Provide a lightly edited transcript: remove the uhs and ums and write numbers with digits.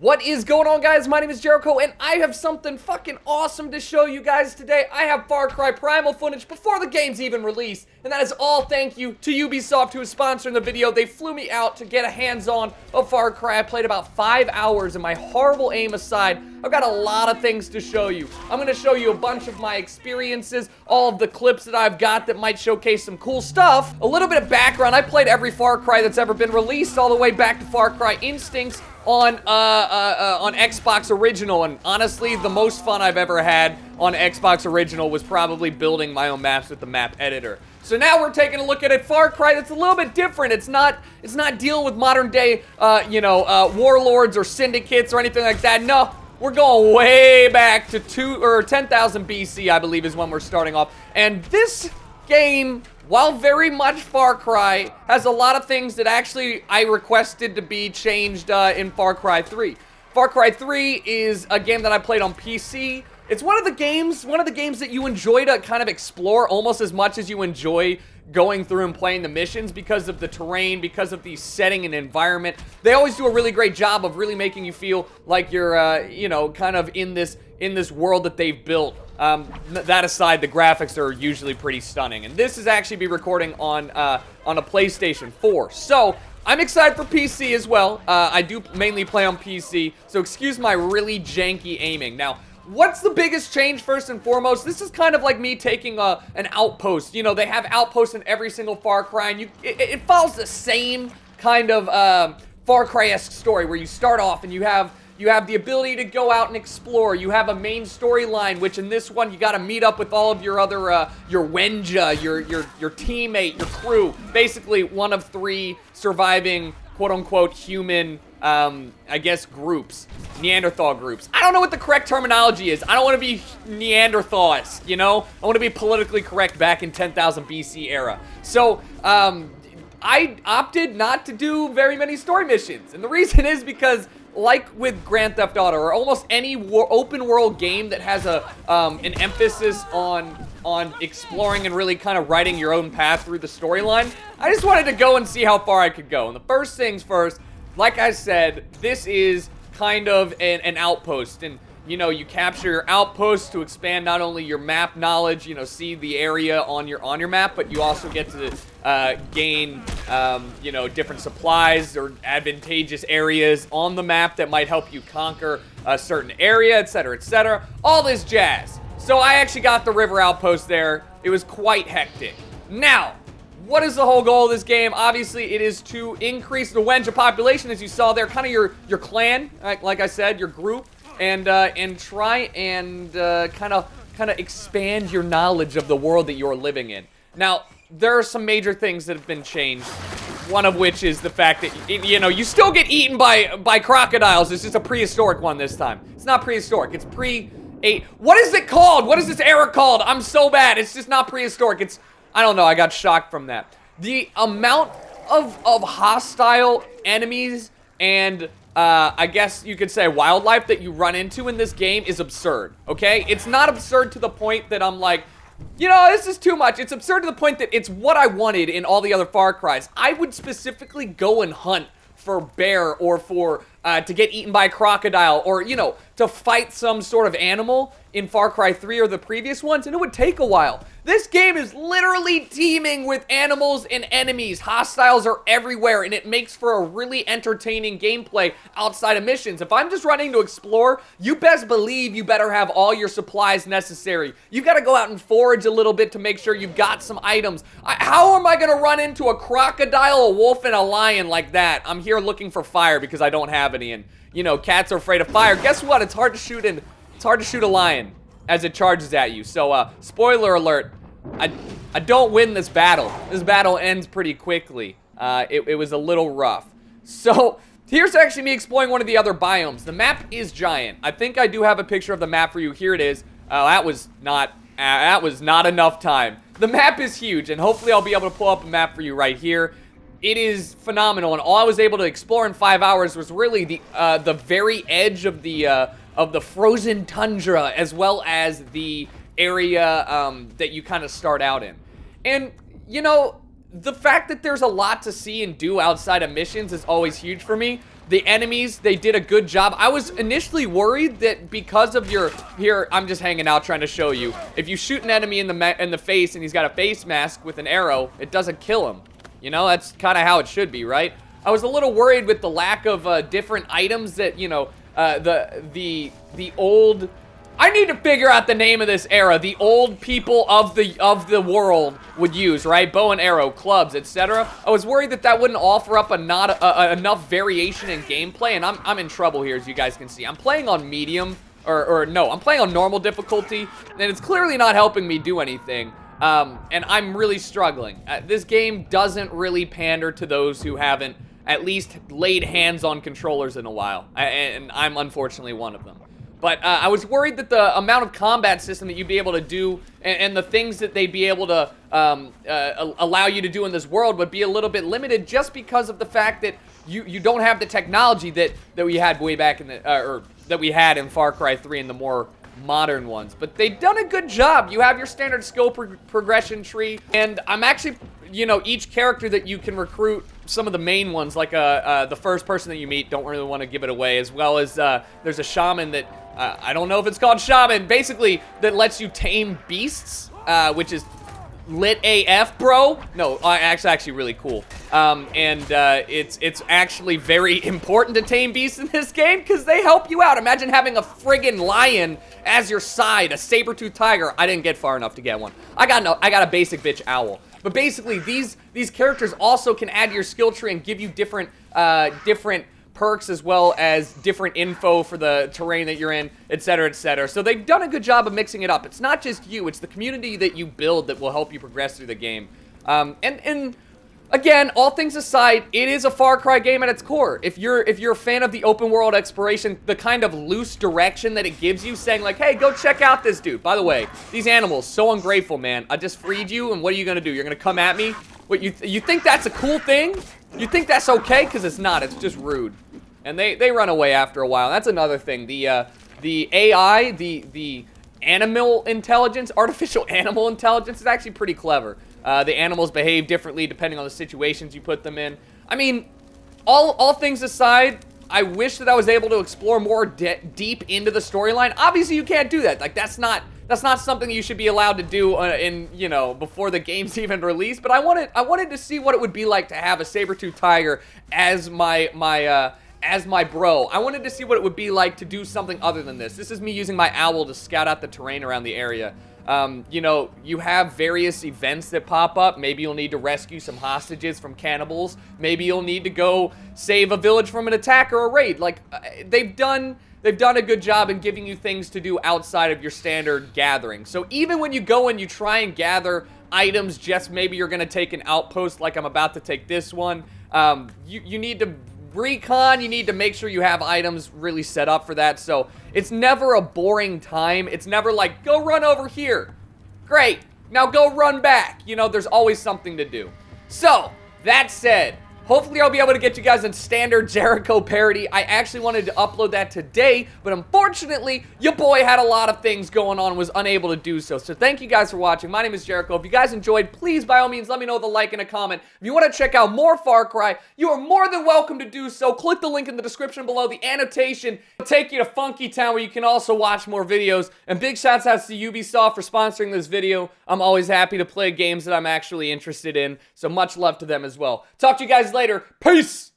What is going on, guys? My name is Jericho, and I have something fucking awesome to show you guys today. I have Far Cry Primal footage before the game's even released, and that is all thank you to Ubisoft, who is sponsoring the video. They flew me out to get a hands-on of Far Cry. I played about 5 hours, and my horrible aim aside, I've got a lot of things to show you. I'm going to show you a bunch of my experiences, all of the clips that I've got that might showcase some cool stuff. A little bit of background: I played every Far Cry that's ever been released, all the way back to Far Cry Instincts on Xbox Original, and honestly, the most fun I've ever had on Xbox Original was probably building my own maps with the map editor. So now we're taking a look at a Far Cry that's a little bit different. It's not dealing with modern day, warlords or syndicates or anything like that. No, we're going way back to 10,000 BC, I believe, is when we're starting off. And this game, while very much Far Cry, has a lot of things that actually I requested to be changed in Far Cry 3. Far Cry 3 is a game that I played on PC. It's one of the games that you enjoy to kind of explore almost as much as you enjoy going through and playing the missions, because of the terrain, because of the setting and environment. They always do a really great job of really making you feel like you're, kind of in this world that they've built. That aside, the graphics are usually pretty stunning, and this is actually be recording on a PlayStation 4. So I'm excited for PC as well. I do mainly play on PC, so excuse my really janky aiming. Now, what's the biggest change? First and foremost, this is kind of like me taking an outpost. You know, they have outposts in every single Far Cry, and it follows the same kind of Far Cry-esque story, where you start off and you have the ability to go out and explore. You have a main storyline, which in this one, you gotta meet up with all of your other, your Wenja, your teammate, your crew. Basically, one of 3 surviving, quote-unquote, human, I guess, groups. Neanderthal groups. I don't know what the correct terminology is. I don't want to be Neanderthals, you know? I want to be politically correct back in 10,000 BC era. So, I opted not to do very many story missions. And the reason is because, like with Grand Theft Auto, or almost any open world game that has an emphasis on exploring and really kind of writing your own path through the storyline, I just wanted to go and see how far I could go. And the first things first, like I said, this is kind of an outpost, and you know, you capture your outpost to expand not only your map knowledge, you know, see the area on your map, but you also get to gain, different supplies or advantageous areas on the map that might help you conquer a certain area, etc., etc. All this jazz. So I actually got the river outpost there. It was quite hectic. Now, what is the whole goal of this game? Obviously, it is to increase the Wenja population, as you saw there, kind of your clan, like I said, your group, and try and kind of expand your knowledge of the world that you're living in. Now, there are some major things that have been changed. One of which is the fact that you still get eaten by crocodiles. It's just a prehistoric one this time. It's not prehistoric. It's what is it called? What is this era called? I'm so bad. It's just not prehistoric. I don't know, I got shocked from that. The amount of hostile enemies and, I guess you could say wildlife that you run into in this game is absurd, okay? It's not absurd to the point that I'm like, this is too much. It's absurd to the point that it's what I wanted in all the other Far Cries. I would specifically go and hunt for bear, or for, to get eaten by a crocodile, or, to fight some sort of animal in Far Cry 3 or the previous ones, and it would take a while. This game is literally teeming with animals and enemies. Hostiles are everywhere, and it makes for a really entertaining gameplay outside of missions. If I'm just running to explore, you best believe you better have all your supplies necessary. You gotta go out and forage a little bit to make sure you've got some items. How am I gonna run into a crocodile, a wolf, and a lion like that? I'm here looking for fire because I don't have any, and, cats are afraid of fire. Guess what? It's hard to shoot a lion as it charges at you. So, spoiler alert, I don't win this battle. This battle ends pretty quickly. It was a little rough. So, here's actually me exploring one of the other biomes. The map is giant. I think I do have a picture of the map for you. Here it is. That was not enough time. The map is huge, and hopefully I'll be able to pull up a map for you right here. It is phenomenal, and all I was able to explore in 5 hours was really the very edge of the frozen tundra, as well as the area that you kind of start out in. And, the fact that there's a lot to see and do outside of missions is always huge for me. The enemies, they did a good job. I was initially worried that because of your... Here, I'm just hanging out trying to show you. If you shoot an enemy in the face and he's got a face mask with an arrow, it doesn't kill him. You know, that's kind of how it should be, right? I was a little worried with the lack of different items that, you know, the old... I need to figure out the name of this era. The old people of the world would use, right? Bow and arrow, clubs, etc. I was worried that that wouldn't offer up enough variation in gameplay, and I'm in trouble here, as you guys can see. I'm playing on medium, or no, I'm playing on normal difficulty, and it's clearly not helping me do anything. And I'm really struggling. This game doesn't really pander to those who haven't at least laid hands on controllers in a while, and I'm unfortunately one of them. But I was worried that the amount of combat system that you'd be able to do and the things that they'd be able to allow you to do in this world would be a little bit limited just because of the fact that you don't have the technology that we had way back in the, or that we had in Far Cry 3 and the more modern ones. But they've done a good job. You have your standard skill progression tree, and I'm actually, you know, each character that you can recruit, some of the main ones, like the first person that you meet, don't really want to give it away, as well as there's a shaman that, I don't know if it's called shaman, basically, that lets you tame beasts, which is lit AF, bro. No, actually really cool. It's actually very important to tame beasts in this game, because they help you out. Imagine having a friggin' lion as your side, a saber-toothed tiger. I didn't get far enough to get one. I got a basic bitch owl. But basically, these characters also can add to your skill tree and give you different perks, as well as different info for the terrain that you're in, etc., etc. So they've done a good job of mixing it up. It's not just you, it's the community that you build that will help you progress through the game. And again, all things aside, it is a Far Cry game at its core. If you're a fan of the open world exploration, the kind of loose direction that it gives you, saying like, hey, go check out this dude. By the way, these animals, so ungrateful, man. I just freed you, and what are you gonna do? You're gonna come at me? What, you think that's a cool thing? You think that's okay? Because it's not, it's just rude. And they run away after a while. That's another thing. The AI, the animal intelligence, artificial animal intelligence is actually pretty clever. The animals behave differently depending on the situations you put them in. I mean, all things aside, I wish that I was able to explore more deep into the storyline. Obviously, you can't do that. Like, that's not something you should be allowed to do in, you know, before the game's even released. But I wanted to see what it would be like to have a saber-toothed tiger as my bro. I wanted to see what it would be like to do something other than this. This is me using my owl to scout out the terrain around the area. You know, you have various events that pop up. Maybe you'll need to rescue some hostages from cannibals. Maybe you'll need to go save a village from an attack or a raid. Like, they've done a good job in giving you things to do outside of your standard gathering. So even when you go and you try and gather items, just maybe you're gonna take an outpost like I'm about to take this one, you need to recon, you need to make sure you have items really set up for that. So it's never a boring time. It's never like, go run over here. Great, now go run back. You know, there's always something to do. So, that said, hopefully I'll be able to get you guys a standard JERICHO parody. I actually wanted to upload that today, but unfortunately, your boy had a lot of things going on and was unable to do so. So thank you guys for watching. My name is JERICHO. If you guys enjoyed, please, by all means, let me know with a like and a comment. If you want to check out more Far Cry, you are more than welcome to do so. Click the link in the description below. The annotation will take you to Funky Town, where you can also watch more videos. And big shouts out to Ubisoft for sponsoring this video. I'm always happy to play games that I'm actually interested in, so much love to them as well. Talk to you guys later. Peace!